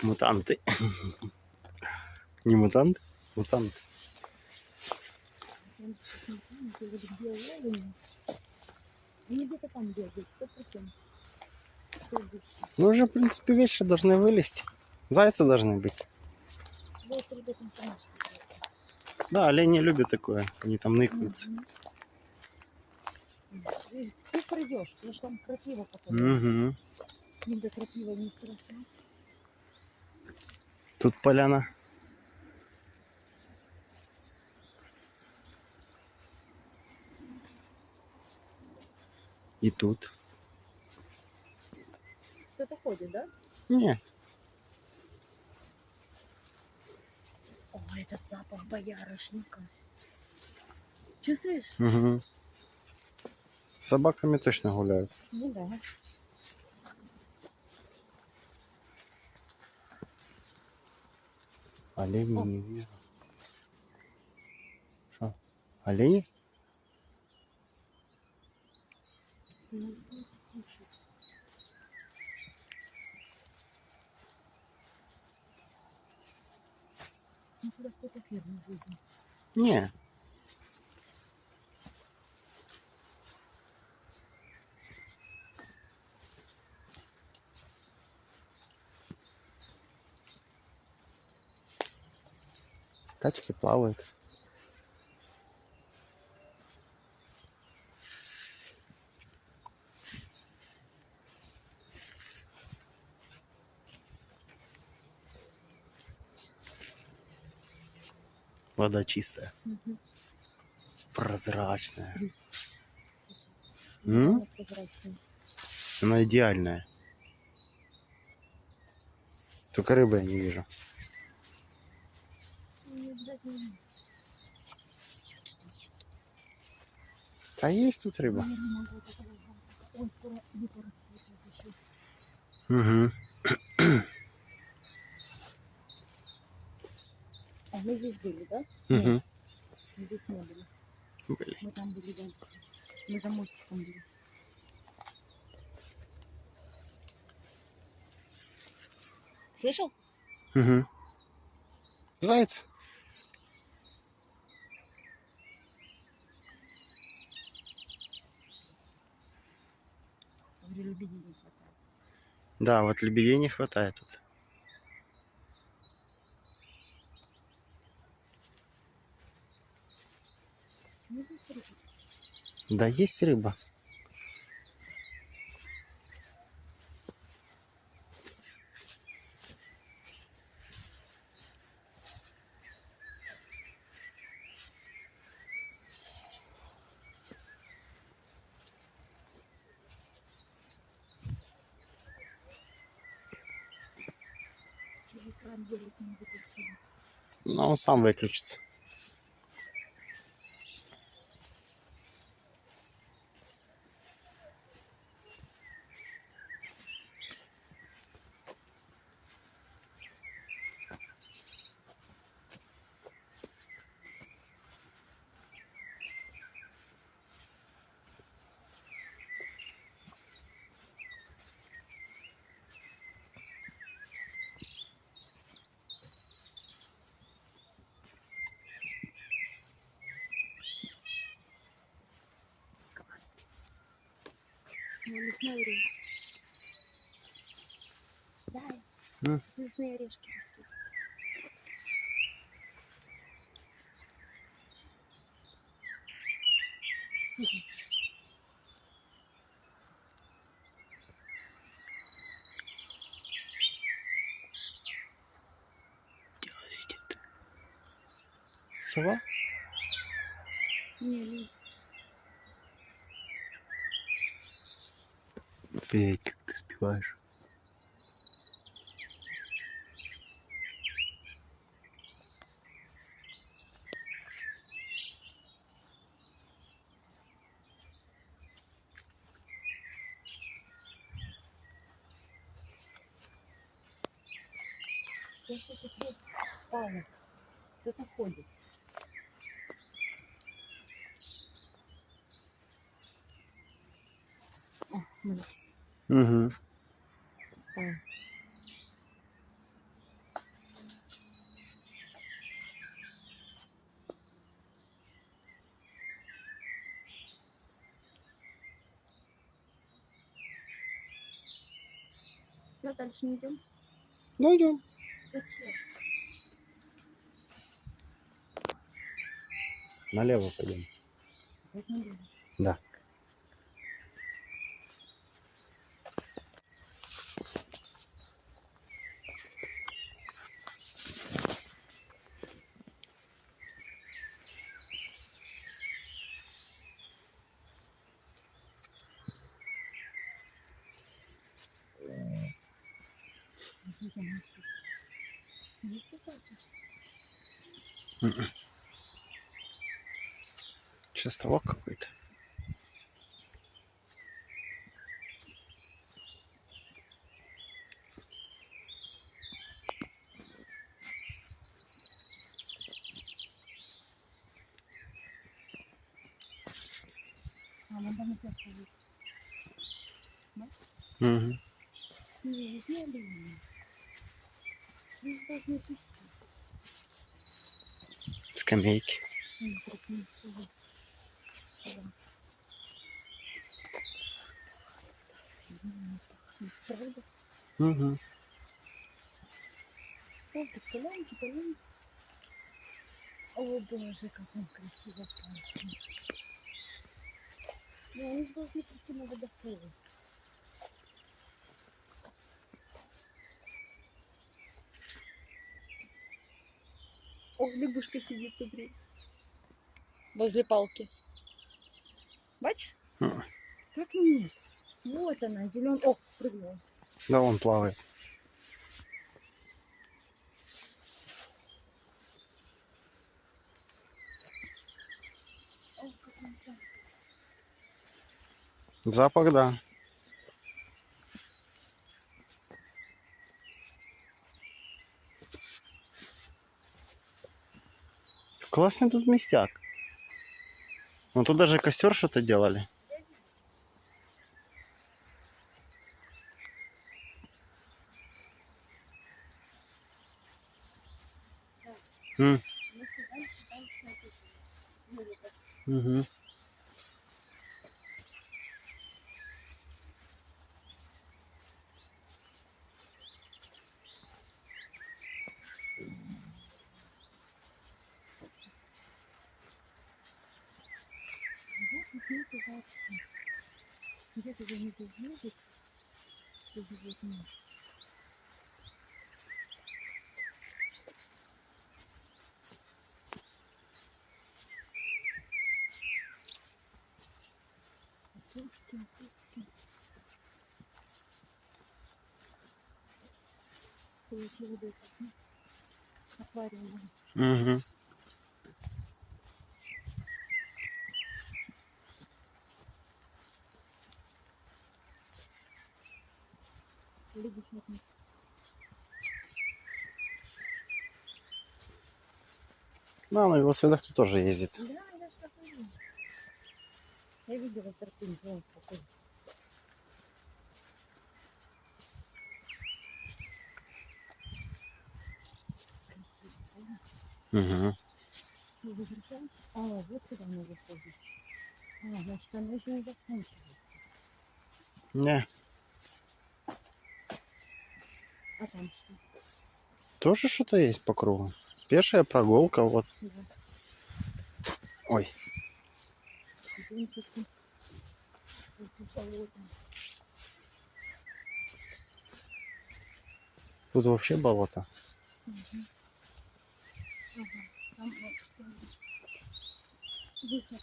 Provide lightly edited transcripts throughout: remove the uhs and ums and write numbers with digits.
Мутанты. Не мутанты? Мутанты. Они где-то там бегают, 100%. Ну, уже, в принципе, вечер должны вылезти. Зайцы должны быть. Зайцы ребятам сама. Да, олени любят такое. Они там ныкаются. Ты придешь, я ж там крапива попадаю. Угу. Им до крапива не страшно. Тут поляна. И тут. Кто-то ходит, да? Не. О, этот запах боярышника. Чувствуешь? Угу. С собаками точно гуляют. Ну да. Олени О. не вижу. Что? Олени? Ну, куда кто-то ферму будет. Не. Качки плавают. Вода чистая. Угу. Прозрачная. Реально прозрачный. Она идеальная. Только рыбы я не вижу. Не обязательно. А есть тут рыба? Я не могу такого запаха. Ой, скоро лето расцветет еще. Угу. А мы здесь были, да? Угу. Нет, мы здесь не были. Были. Мы там были дальше. Мы за мостиком были. Слышал? Угу. Заяц. Говорю, лебедей не хватает. Да, вот лебедей не хватает тут. Ну, здесь рыба. Да, есть рыба. Экран делать не выключили. Но он сам выключится. Ну, лесная орешка. Да, М. лесные орешки растут. Тихо. Сова? Не, лис. Петь, как ты спеваешь. Кто-то тут палок. Кто-то ходит. О, мы Угу. стая. Куда дальше не идем? Ну, идем. Зачем? Налево пойдем. Вот не буду. Да. Чистовок какой-то. А, вон там опять ходит. Угу. Не блин. Ну, должны пустить. Скамейки. Прикинь, что да. Правда? Угу. О, тут полянки, полянки. О, боже, как он красиво пахнет. Ну, они же должны прийти на водоходы. О, лягушка сидит, смотри. Возле палки. Бачишь? Мгм. Как нет? Вот она, зеленая. О, прыгнула. Да, он плавает. О, как он сам. Запах, да. Классный тут местяк. Ну тут даже костер что-то делали. М, Если дальше это будет. мгм. Вот тут нету вообще. Где-то за ней будет. Что вот нет. Пушки, пушки. Получили бы это. Аквариум. Мгм. Лягушек нет. Да, на велосипедах тут тоже ездит. Да, я ж такой. Я видела картинку, он спокойно. Красиво, правда? Угу. Мы возвращаемся. А, вот куда мы выходим. А, значит, оно еще не заканчивается. Не, А там что? тоже что-то есть по кругу. Пешая прогулка, вот. Да. Ой, Идемте тут. Тут болото. тут вообще болото. Мгм. Ага. Там вот выход.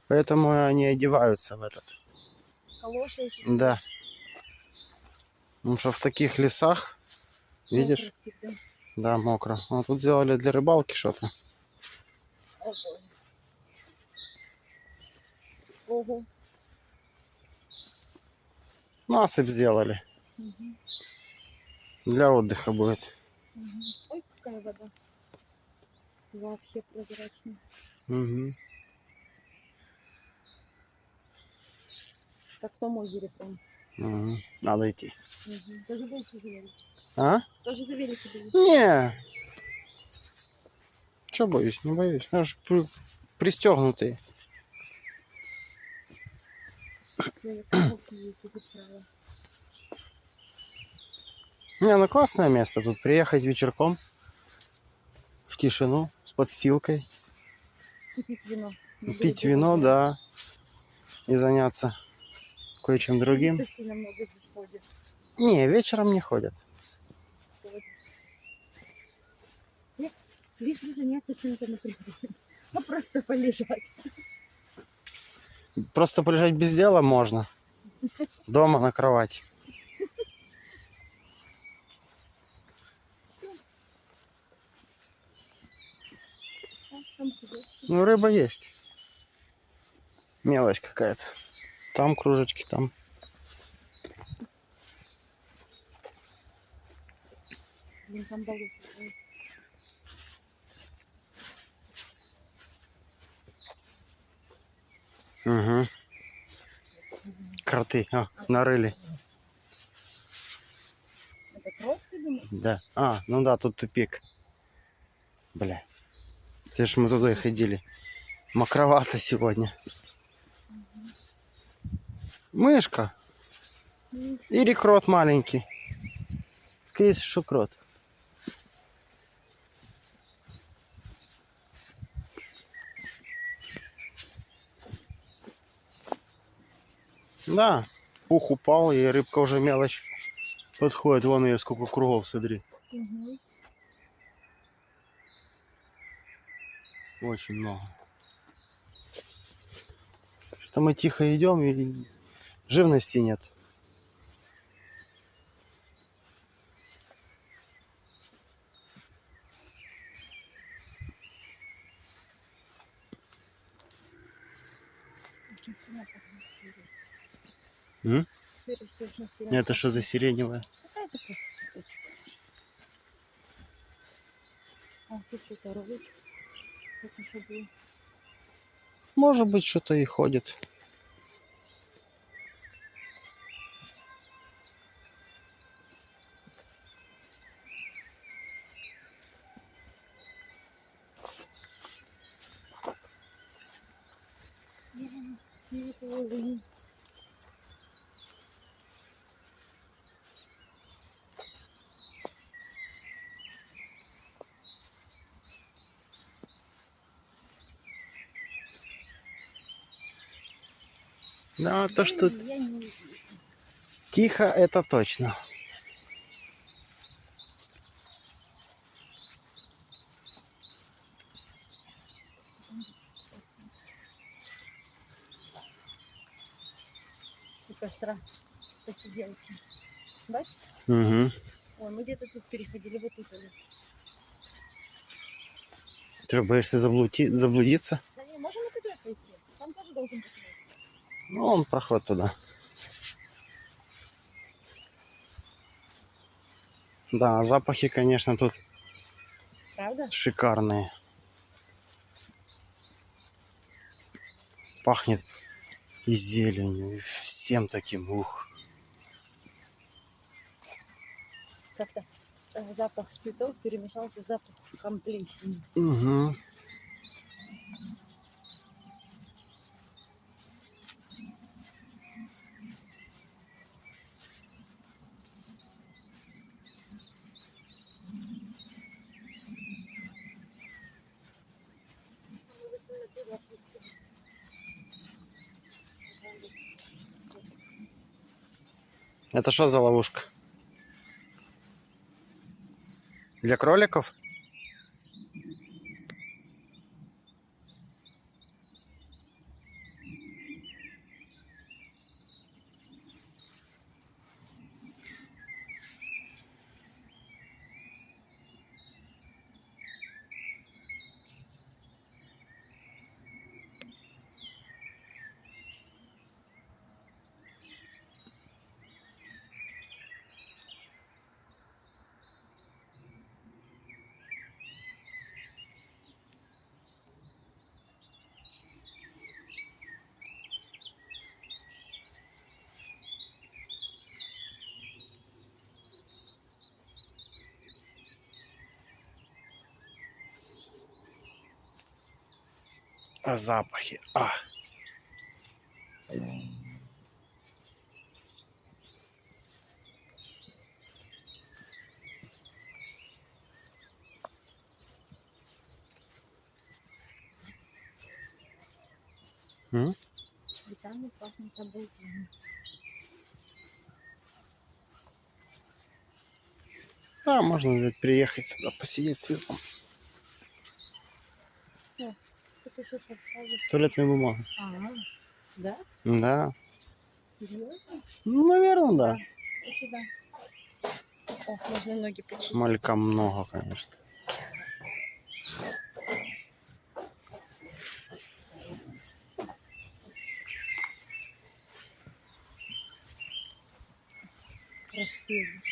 Поэтому они одеваются в этот. Калоши эти. Да. Потому что в таких лесах, видишь, Мокро всегда. да, мокро. А тут сделали для рыбалки что-то. О, боже. Ого. Насыпь сделали. Мгм. Для отдыха будет. Мгм. Ой, какая вода. Вообще прозрачная. Угу. Как в том озере прям. Угу. Надо идти. Угу. Тоже больше завели. А? Тоже за велики были. Не. Че боюсь? Не боюсь. Они же пристегнутые. Я коробки ездить отправила. Не, ну классное место. Тут приехать вечерком в тишину с подстилкой, Купить вино. На пить берегу вино, озера. да, и заняться кое-чем другим. Туристы сильно много здесь ходит. Не, вечером не ходят. Ходит. Лишь бы заняться чем-то на природе. А просто полежать. Просто полежать без дела можно. Дома на кровати. А там кружочки. Ну, рыба есть. Мелочь какая-то. Там кружечки, там. Блин, там болото. Угу. Кроты. А, нарыли. Это крот, ты думаешь? Да. А, ну да, тут тупик. Бля. Те ж мы туда и ходили. Мокровато сегодня. Мышка. Или крот маленький. Скорее всего, что крот. Да. Пух упал, и рыбка уже мелочь подходит. Вон ее сколько кругов, смотри. Угу. Очень много. Что мы тихо идем и живности нет. Очень сильно пахнет сырой. М? Сырой очень сильно Это что за пахнет. сиреневая? Какая-то просто цветочек. А тут что-то рвут. Как еще было. Может быть, что-то и ходит. И это олень. Да, то, что Я не увижу. тихо, это точно. У костра посиделки. Бачишь? Угу. Ой, мы где-то тут переходили, вот тут. Или. Ты боишься заблудиться? Да не, можем и туда пойти. Там тоже должен быть мост. Ну, он проход туда. Да, запахи, конечно, тут Правда? шикарные. Пахнет и зеленью, и всем таким, ух. Как-то запах цветов перемешался с запахом плесени. Угу. Это что за ловушка? Для кроликов? А запахи. А. М? Цветами пахнет обалденно. Да, можно говорит, приехать сюда, посидеть с видом. Что-то еще поставили. Туалетную бумагу. Да? Да. Серьезно? Ну, наверное, да. Это да. О, можно ноги почистить. Малька много, конечно. Распели.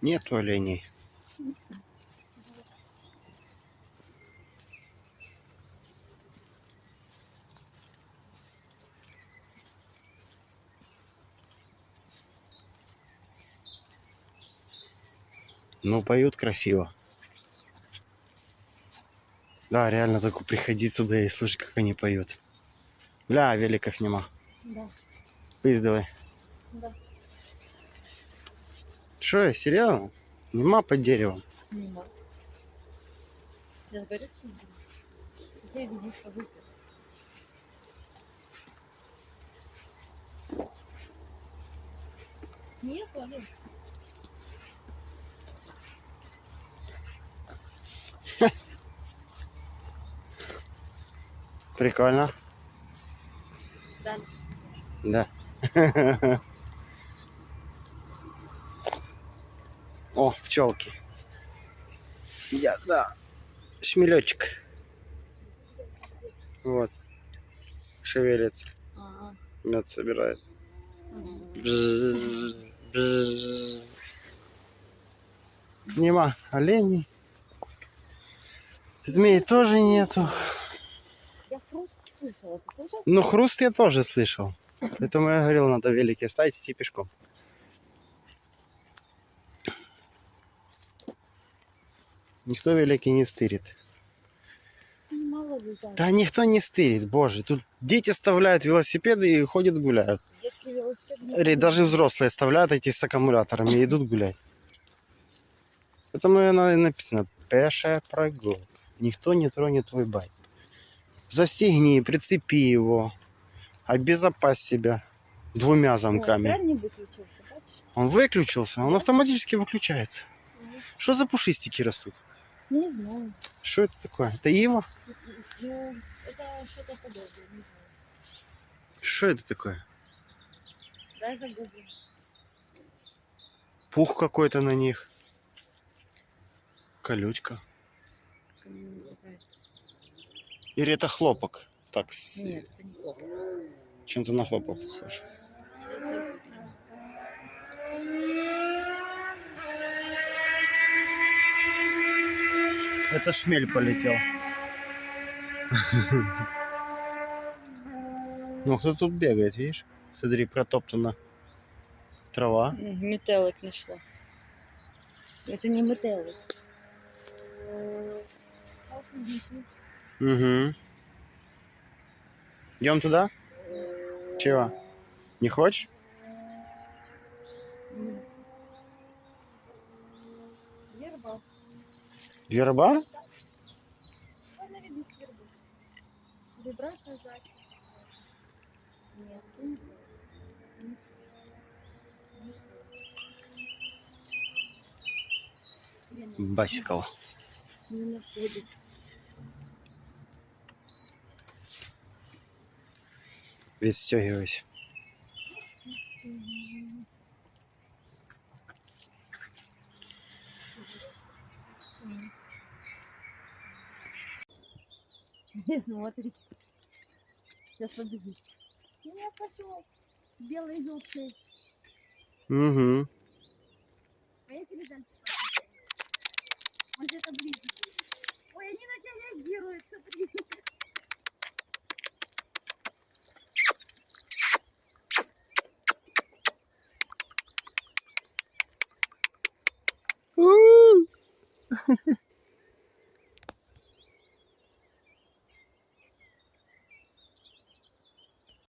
Нету оленей. Ну, поют красиво. Да, реально только приходить сюда и слушать, как они поют. Бля, великов нема. Да. Пиздавай. Да. Что, серьезно? Нема под деревом. Нема. Я с горы спустилась. Я видишь, что выпил. Нет, Олег. Прикольно. Дальше. Да. О, пчелки. Сидят, да. Шмелечек. Вот. Шевелится. Ага. Мед собирает. Бзз, бзз. Нема оленей. Змей тоже нету. Я просто слышала. Ты слышал? Ну, хруст я тоже слышал. Поэтому я говорил, надо велики ставить и идти пешком. Никто велики не стырит. Мало летает. Да никто не стырит, боже. Тут дети оставляют велосипеды и ходят гуляют. Детский велосипед. Даже взрослые оставляют эти с аккумуляторами и идут гулять. Поэтому и написано «Пешая прогулка». Никто не тронет твой байк. Застегни, прицепи его. Обезопась себя двумя замками. Экран не выключился, бачишь? Он выключился, он автоматически выключается. Мгм. Что за пушистики растут? Не знаю. Что это такое? Это ива? Ну, это что-то подобное. Не знаю. Что это такое? Дай загуглю. Пух какой-то на них. Колючка. Как она называется? Или это хлопок? Так, Нет, это не хлопок. чем-то на хлопок похож. Сейчас загуглю. Это шмель полетел. Ну, кто тут бегает, видишь? Смотри, протоптана трава. Метелик нашла. Это не метелик. Угу. Идем туда? Чего? Не хочешь? Нет. Верба. Верба? Можно видеть вербу. Или брать нажать. Нет. Басикл. Не находит. Відстегивайся. Не смотри. Сейчас побежит. Нет, пошел. Белый юбкой. Угу. Поехали дальше. Он где-то ближе. Ой, они на тебя реагируют, смотри.